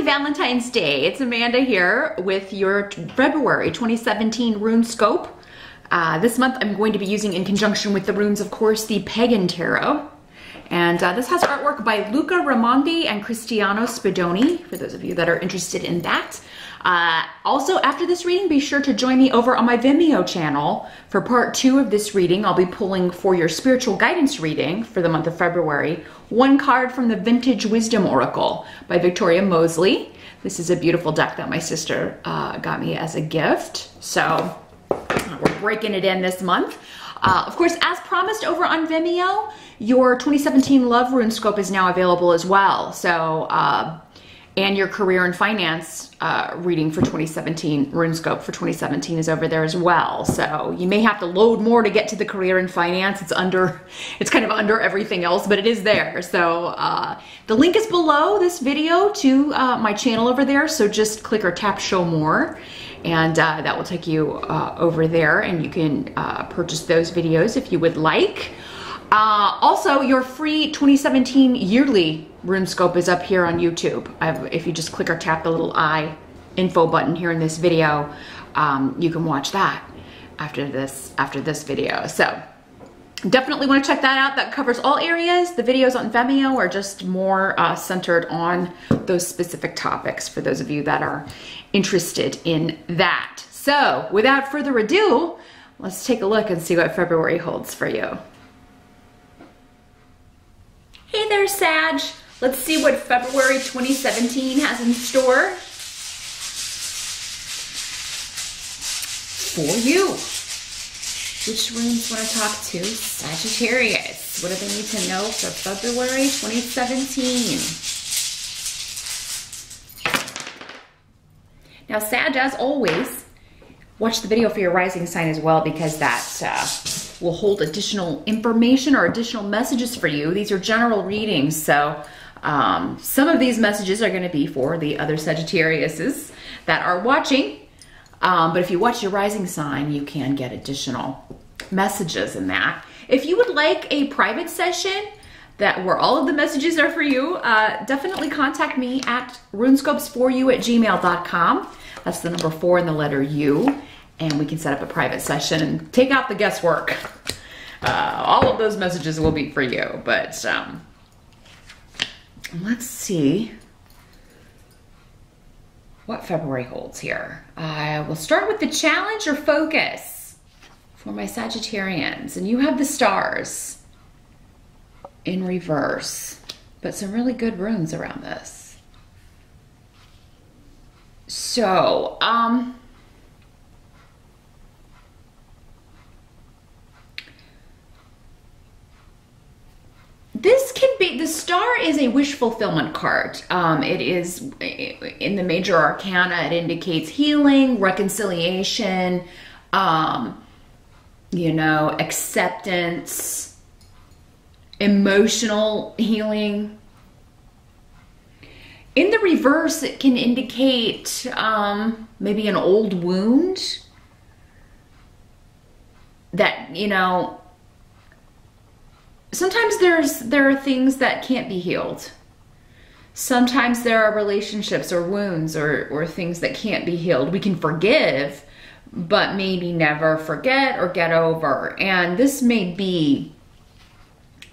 Valentine's Day. It's Amanda here with your February 2017 RuneScope. This month I'm going to be using, in conjunction with the runes, of course, the Pagan Tarot. And this has artwork by Luca Raimondi and Cristiano Spadoni, for those of you that are interested in that. Also, after this reading, be sure to join me over on my Vimeo channel for part 2 of this reading. I'll be pulling for your spiritual guidance reading for the month of February, one card from the Vintage Wisdom Oracle by Victoria Mosley. This is a beautiful deck that my sister got me as a gift. So we're breaking it in this month. Of course, as promised over on Vimeo, your 2017 Love RuneScope is now available as well. So, and your Career and Finance reading for 2017, RuneScope for 2017 is over there as well. So you may have to load more to get to the Career and Finance. It's kind of under everything else, but it is there. So the link is below this video to my channel over there. So just click or tap show more, and that will take you over there, and you can purchase those videos if you would like. Also, your free 2017 yearly RuneScope is up here on YouTube. If you just click or tap the little I info button here in this video, you can watch that after this video. So definitely want to check that out. That covers all areas. The videos on Vimeo are just more centered on those specific topics for those of you that are interested in that. So without further ado, let's take a look and see what February holds for you. Hey there, Sag. Let's see what February 2017 has in store for you. Which runes want to talk to Sagittarius? What do they need to know for February 2017? Now, Sag, as always, watch the video for your rising sign as well, because that will hold additional information or additional messages for you. These are general readings, so some of these messages are going to be for the other Sagittariuses that are watching. But if you watch your rising sign, you can get additional messages in that. If you would like a private session where all of the messages are for you, definitely contact me at runescopes4u@gmail.com. That's the number 4 and the letter U. And we can set up a private session and take out the guesswork. All of those messages will be for you, but let's see what February holds here. I will start with the challenge or focus for my Sagittarians. And you have the stars in reverse, but some really good runes around this. So, this can be, the star is a wish fulfillment card. It is in the major arcana. It indicates healing, reconciliation, you know, acceptance, emotional healing. In the reverse, it can indicate maybe an old wound that, you know, sometimes there are things that can't be healed. Sometimes there are relationships or wounds or things that can't be healed. We can forgive, but maybe never forget or get over. And this may be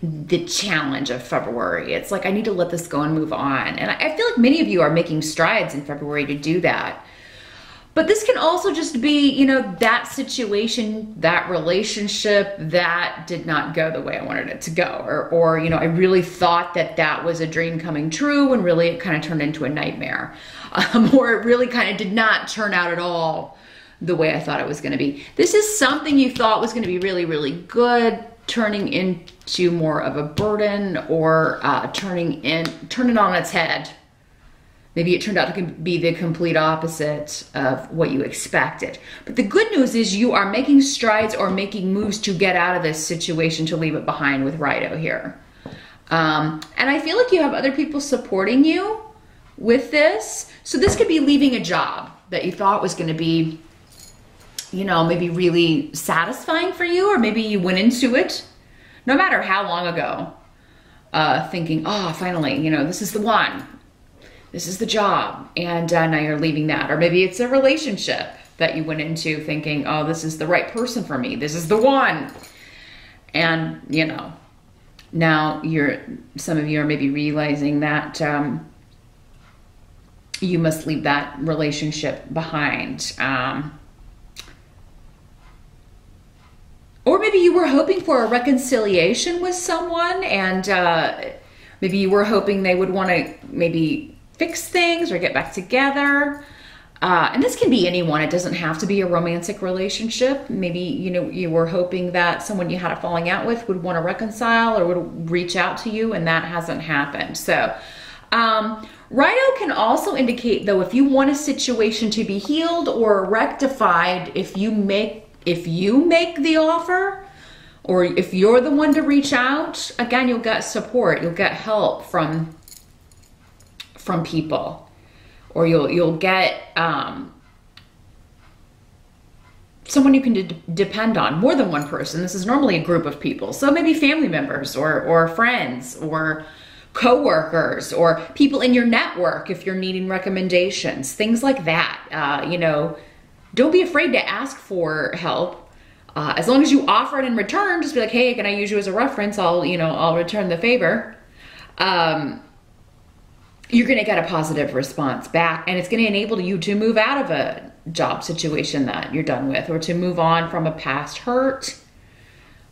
the challenge of February. It's like, I need to let this go and move on. And I feel like many of you are making strides in February to do that. But this can also just be, you know, that situation, that relationship that did not go the way I wanted it to go. Or you know, I really thought that was a dream coming true, and really it kind of turned into a nightmare. Or it really kind of did not turn out at all the way I thought it was going to be. This is something you thought was going to be really, really good, turning into more of a burden, or turning it on its head. Maybe it turned out to be the complete opposite of what you expected. But the good news is you are making strides or making moves to get out of this situation, to leave it behind with Rido here. And I feel like you have other people supporting you with this. So this could be leaving a job that you thought was going to be, you know, maybe really satisfying for you, or maybe you went into it, no matter how long ago, thinking, oh, finally, you know, this is the one. this is the job, and now you're leaving that. Or maybe it's a relationship that you went into thinking, oh, this is the right person for me. This is the one. And, you know, now some of you are maybe realizing that you must leave that relationship behind. Or maybe you were hoping for a reconciliation with someone, and maybe you were hoping they would want to maybe fix things or get back together. And this can be anyone. It doesn't have to be a romantic relationship. Maybe, you know, you were hoping that someone you had a falling out with would want to reconcile or would reach out to you, and that hasn't happened. So, Rhino can also indicate, though, if you want a situation to be healed or rectified, if you make the offer, or if you're the one to reach out, again, you'll get support, you'll get help from people, or you'll get someone you can depend on, more than one person. This is normally a group of people, so maybe family members or friends or co-workers or people in your network if you're needing recommendations, things like that. You know, don't be afraid to ask for help. As long as you offer it in return, just be like, hey, can I use you as a reference? I'll return the favor. You're gonna get a positive response back, and it's gonna enable you to move out of a job situation that you're done with, or to move on from a past hurt.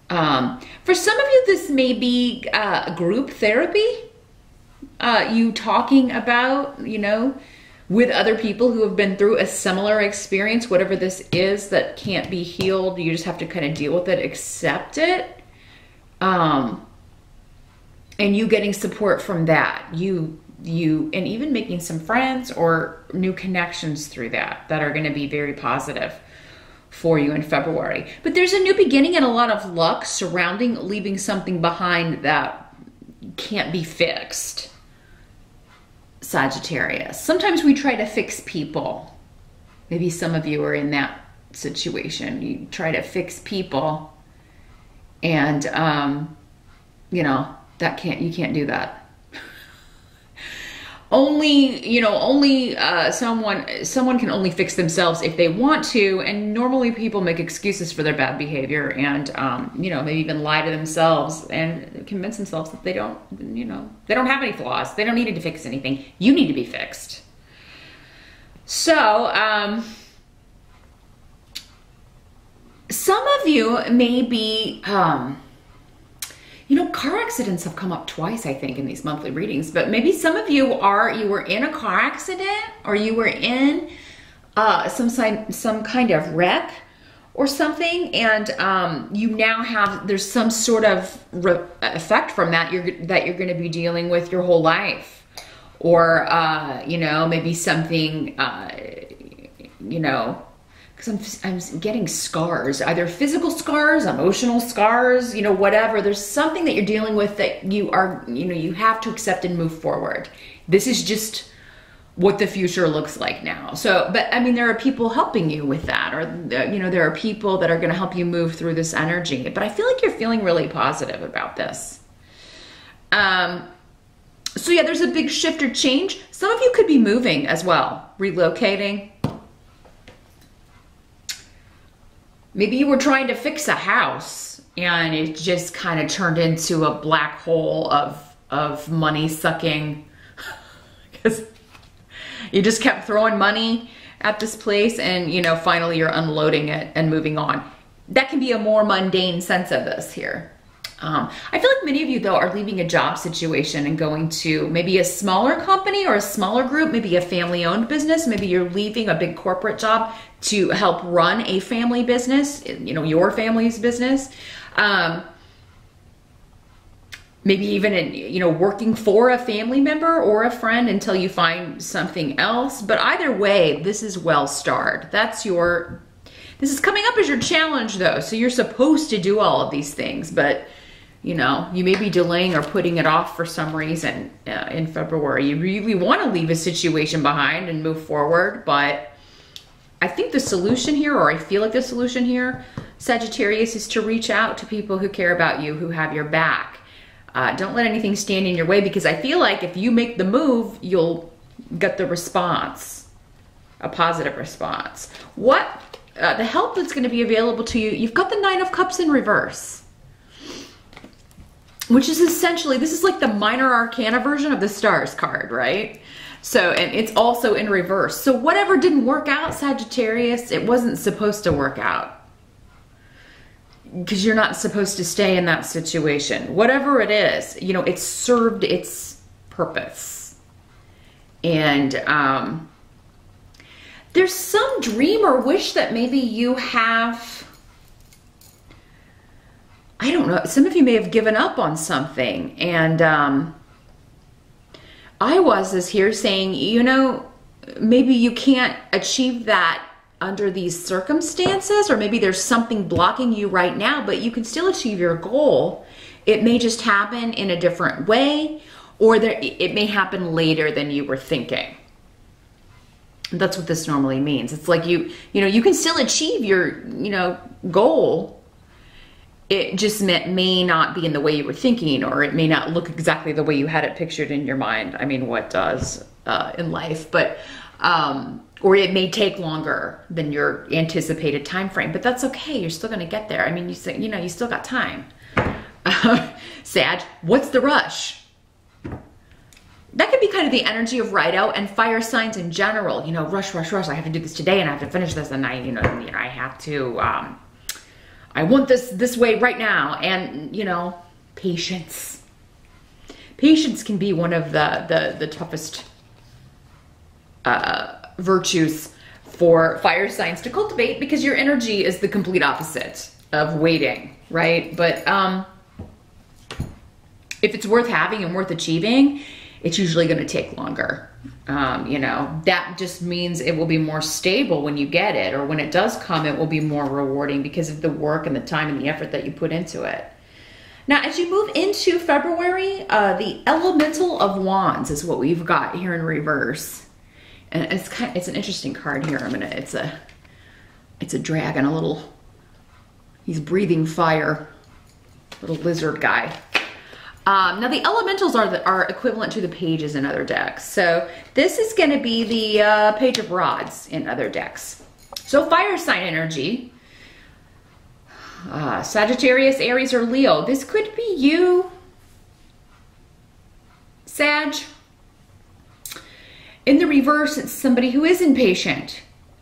For some of you, this may be group therapy. You talking about, you know, with other people who have been through a similar experience, whatever this is that can't be healed. You just have to kind of deal with it, accept it. And you getting support from that. You and even making some friends or new connections through that are going to be very positive for you in February. But there's a new beginning and a lot of luck surrounding leaving something behind that can't be fixed. Sagittarius. Sometimes we try to fix people. Maybe some of you are in that situation. You try to fix people, and you know, you can't do that. Someone can only fix themselves if they want to, and normally people make excuses for their bad behavior, and you know, maybe even lie to themselves and convince themselves that they don't, you know, they don't have any flaws. They don't need to fix anything. You need to be fixed. So, some of you may be, you know, car accidents have come up twice, I think, in these monthly readings, but maybe some of you were in a car accident, or you were in some kind of wreck or something, and you now have, there's some sort of effect from that you're going to be dealing with your whole life. Or, you know, maybe something, you know, because I'm getting scars, either physical scars, emotional scars, you know, whatever. There's something that you're dealing with that you have to accept and move forward. This is just what the future looks like now. So, but I mean, there are people helping you with that, or, you know, there are people that are going to help you move through this energy. But I feel like you're feeling really positive about this. So yeah, there's a big shift or change. Some of you could be moving as well, relocating. Maybe you were trying to fix a house and it just kind of turned into a black hole of money sucking, because you just kept throwing money at this place, and, you know, finally you're unloading it and moving on. That can be a more mundane sense of this here. I feel like many of you, though, are leaving a job situation and going to maybe a smaller company or a smaller group, maybe a family-owned business. Maybe you're leaving a big corporate job to help run a family business, you know, your family's business. Maybe even, you know, working for a family member or a friend until you find something else. But either way, this is well-starred. This is coming up as your challenge, though. So you're supposed to do all of these things, but, you know, you may be delaying or putting it off for some reason in February. You really want to leave a situation behind and move forward, but I think the solution here, or I feel like the solution here, Sagittarius, is to reach out to people who care about you, who have your back. Don't let anything stand in your way, because I feel like if you make the move, you'll get the response, a positive response. What the help that's going to be available to you, you've got the Nine of Cups in reverse, which is essentially, this is like the minor arcana version of the Stars card, right? So, and it's also in reverse. So whatever didn't work out, Sagittarius, it wasn't supposed to work out, because you're not supposed to stay in that situation. Whatever it is, you know, it served its purpose. And there's some dream or wish that maybe you have, I don't know, some of you may have given up on something. And is here saying, you know, maybe you can't achieve that under these circumstances, or maybe there's something blocking you right now, but you can still achieve your goal. It may just happen in a different way, or it may happen later than you were thinking. That's what this normally means. It's like you know, you can still achieve your, you know, goal. It just may not be in the way you were thinking, or it may not look exactly the way you had it pictured in your mind. I mean, what does in life, but or it may take longer than your anticipated time frame, but that's okay. You're still going to get there. I mean, you know, you still got time. Sag, what's the rush? That could be kind of the energy of right out, and fire signs in general. You know, rush, rush, rush. I have to do this today, and I have to finish this, and I have to. I want this way right now, and you know, patience. Patience can be one of the toughest virtues for fire signs to cultivate, because your energy is the complete opposite of waiting, right? But if it's worth having and worth achieving, it's usually going to take longer. You know, that just means it will be more stable when you get it, or when it does come, it will be more rewarding because of the work and the time and the effort that you put into it. Now, as you move into February, the Elemental of Wands is what we've got here in reverse. And it's an interesting card here. It's a dragon, he's breathing fire, little lizard guy. Now the elementals are equivalent to the pages in other decks. So this is going to be the Page of Rods in other decks. So fire sign energy, Sagittarius, Aries, or Leo. This could be you, Sag. In the reverse, it's somebody who is impatient,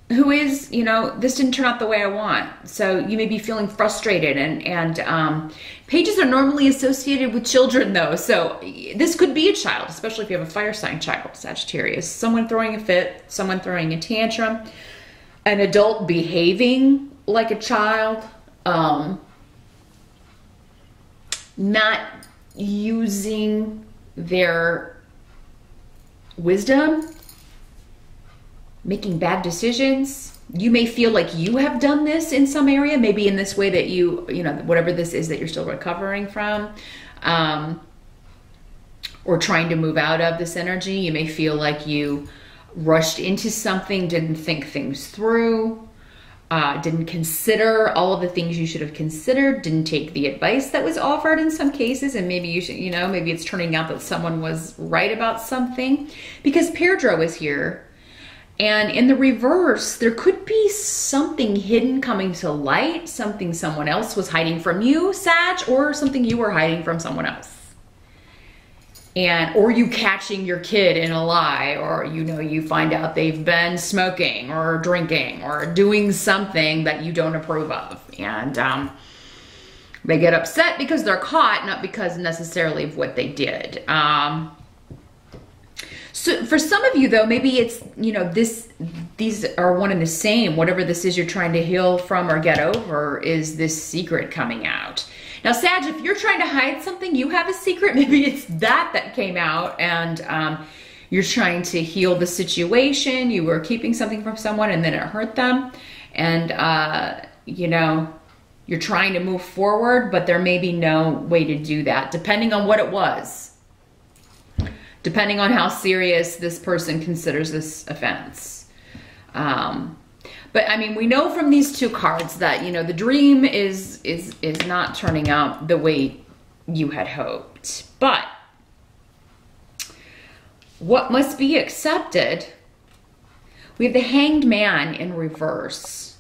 who is, you know, this didn't turn out the way I want. So you may be feeling frustrated, and pages are normally associated with children though. So this could be a child, especially if you have a fire sign child, Sagittarius. Someone throwing a fit, someone throwing a tantrum, an adult behaving like a child, not using their wisdom, making bad decisions. You may feel like you have done this in some area, maybe in this way that you know, whatever this is that you're still recovering from, or trying to move out of this energy. You may feel like you rushed into something, didn't think things through, didn't consider all of the things you should have considered, didn't take the advice that was offered in some cases, and maybe you should, you know, maybe it's turning out that someone was right about something, because Pedro is here. And in the reverse, there could be something hidden coming to light, something someone else was hiding from you, Sag, or something you were hiding from someone else. Or you catching your kid in a lie, or, you know, you find out they've been smoking or drinking or doing something that you don't approve of. And they get upset because they're caught, not because necessarily of what they did. So for some of you though, maybe it's, you know, these are one and the same. Whatever this is you're trying to heal from or get over is this secret coming out. Now, Sag, if you're trying to hide something, you have a secret, maybe it's that came out, and you're trying to heal the situation. You were keeping something from someone and then it hurt them. And, you know, you're trying to move forward, but there may be no way to do that, depending on what it was. Depending on how serious this person considers this offense. But I mean, we know from these two cards that, you know, the dream is not turning out the way you had hoped. But What must be accepted? We have the Hanged Man in reverse.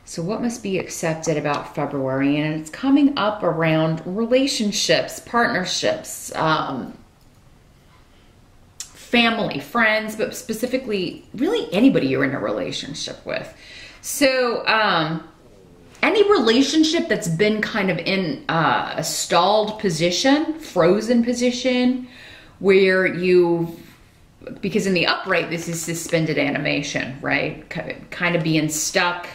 So what must be accepted about February? And it's coming up around relationships, partnerships, family, friends, but specifically really anybody you're in a relationship with. So any relationship that's been kind of in a stalled position, frozen position, where because in the upright, this is suspended animation, right? Kind of being stuck,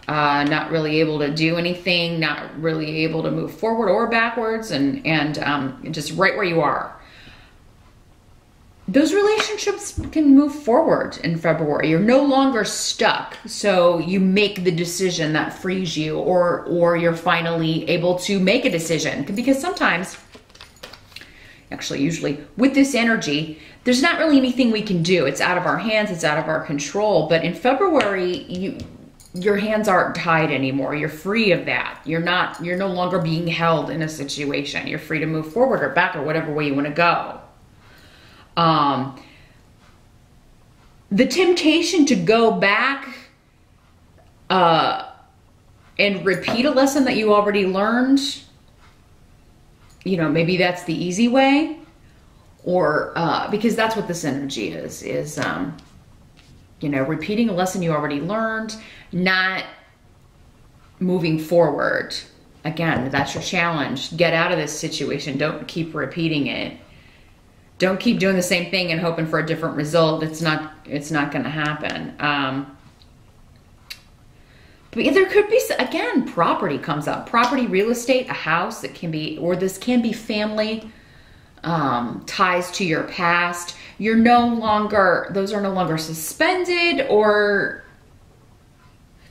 not really able to do anything, not really able to move forward or backwards, and just right where you are. Those relationships can move forward in February. You're no longer stuck, so you make the decision that frees you, or you're finally able to make a decision. Because sometimes, actually usually, with this energy, there's not really anything we can do. It's out of our hands, it's out of our control. But in February, your hands aren't tied anymore. You're free of that. You're no longer being held in a situation. You're free to move forward or back or whatever way you want to go. The temptation to go back and repeat a lesson that you already learned, maybe that's the easy way, or because that's what this energy is repeating a lesson you already learned, not moving forward. Again, that's your challenge. Get out of this situation. Don't keep repeating it. Don't keep doing the same thing and hoping for a different result. It's not going to happen. But there could be, again, property comes up. Property, real estate, a house. It can be, or this can be family, ties to your past. Those are no longer suspended, or,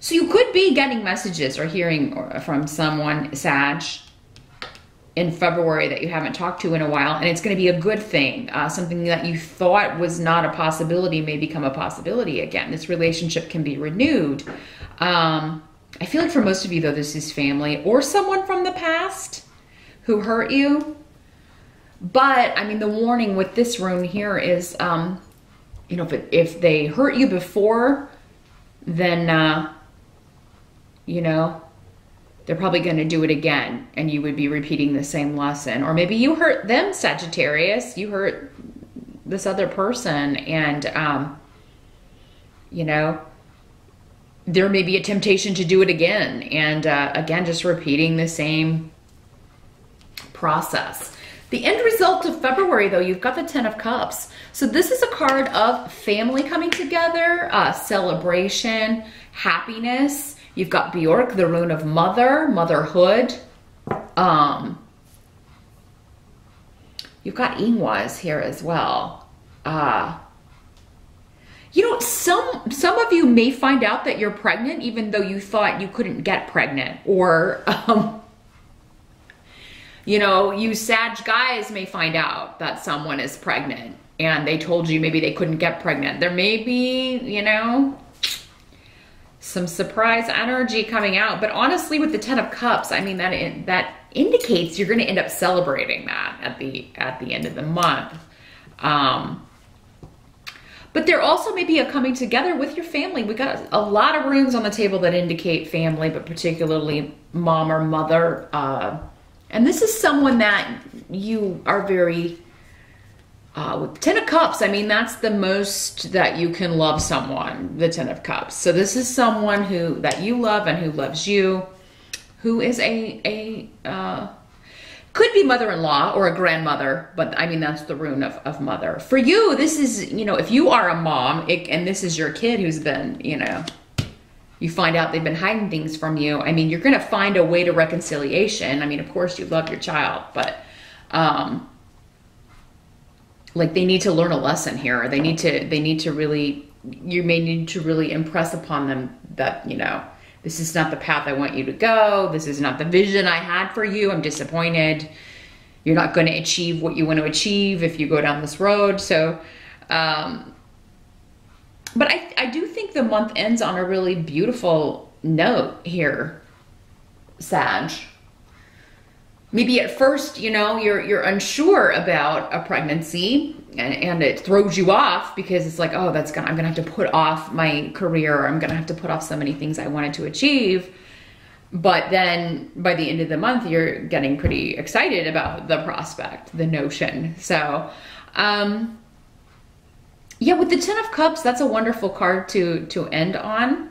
so you could be getting messages or hearing from someone, Sag, in February that you haven't talked to in a while, and it's going to be a good thing. Something that you thought was not a possibility may become a possibility again. This relationship can be renewed. I feel like for most of you, though, this is family or someone from the past who hurt you. But, I mean, the warning with this rune here is, if they hurt you before, then, they're probably going to do it again, and you would be repeating the same lesson. Or maybe you hurt them, Sagittarius. You hurt this other person, and, there may be a temptation to do it again. And, again, just repeating the same process. The end result of February, though, you've got the Ten of Cups. So this is a card of family coming together, celebration, happiness. You've got Bjork, the rune of motherhood. You've got Ingwas here as well. Some of you may find out that you're pregnant, even though you thought you couldn't get pregnant. Or, you Sag guys may find out that someone is pregnant and they told you maybe they couldn't get pregnant. There may be, some surprise energy coming out. But honestly, with the Ten of Cups, I mean, that indicates you're going to end up celebrating that at the end of the month. But there also may be a coming together with your family. We got a lot of runes on the table that indicate family, but particularly mom or mother. And this is someone that you are very, with Ten of Cups, I mean, that's the most that you can love someone, the Ten of Cups. So this is someone that you love and who loves you, who is could be mother-in-law or a grandmother, but I mean, that's the rune of mother. For you, this is, if you are a mom and this is your kid who's been, you find out they've been hiding things from you. I mean, you're going to find a way to reconciliation. I mean, of course you love your child, but, they need to learn a lesson here. They need to really, you may need to really impress upon them that, this is not the path I want you to go. This is not the vision I had for you. I'm disappointed. You're not going to achieve what you want to achieve if you go down this road. So, but I do think the month ends on a really beautiful note here, Sag. Maybe at first, you're unsure about a pregnancy. and it throws you off because it's like, oh, I'm gonna have to put off my career, or I'm gonna have to put off so many things I wanted to achieve. But then by the end of the month, you're getting pretty excited about the prospect, the notion. So, yeah, with the Ten of Cups, that's a wonderful card to end on.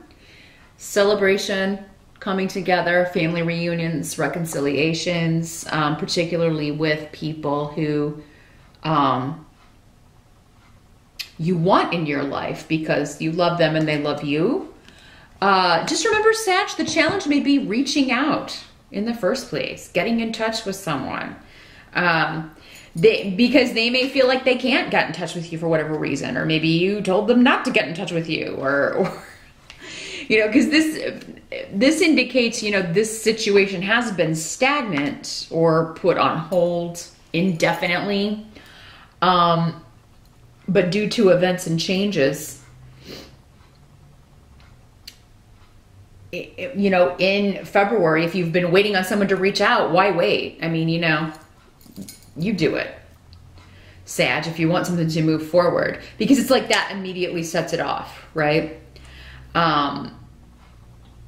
Celebration, coming together, family reunions, reconciliations, particularly with people who you want in your life because you love them and they love you. Just remember, Sag, the challenge may be reaching out in the first place, getting in touch with someone. Because they may feel like they can't get in touch with you for whatever reason, or maybe you told them not to get in touch with you, or you know, because this indicates, you know, this situation has been stagnant or put on hold indefinitely, but due to events and changes, you know, in February, if you've been waiting on someone to reach out, why wait? I mean, you know, you do it, Sag, if you want something to move forward, because it's like that immediately sets it off, right?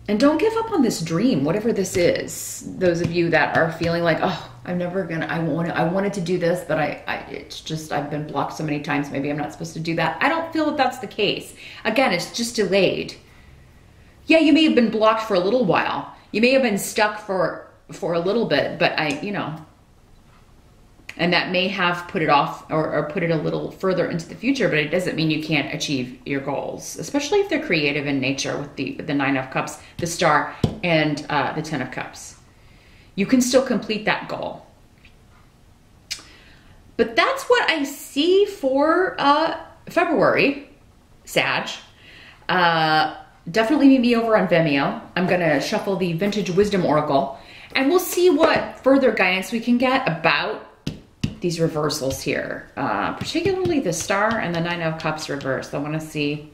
And don't give up on this dream, whatever this is. Those of you that are feeling like, oh, I'm never gonna, I wanted to do this, but it's just, I've been blocked so many times, maybe I'm not supposed to do that. I don't feel that that's the case. Again, it's just delayed. Yeah, you may have been blocked for a little while. You may have been stuck for a little bit, but you know, and that may have put it off or put it a little further into the future, but it doesn't mean you can't achieve your goals, especially if they're creative in nature with the Nine of Cups, the Star, and the Ten of Cups. You can still complete that goal. But that's what I see for February, Sag. Definitely meet me over on Vimeo. I'm gonna shuffle the Vintage Wisdom Oracle, and we'll see what further guidance we can get about these reversals here, particularly the Star and the Nine of Cups reverse. I want to see,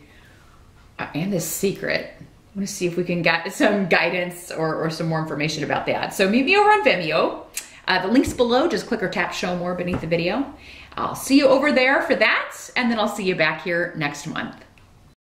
and this secret. I want to see if we can get some guidance or some more information about that. So meet me over on Vimeo. The link's below. Just click or tap show more beneath the video. I'll see you over there for that, and then I'll see you back here next month.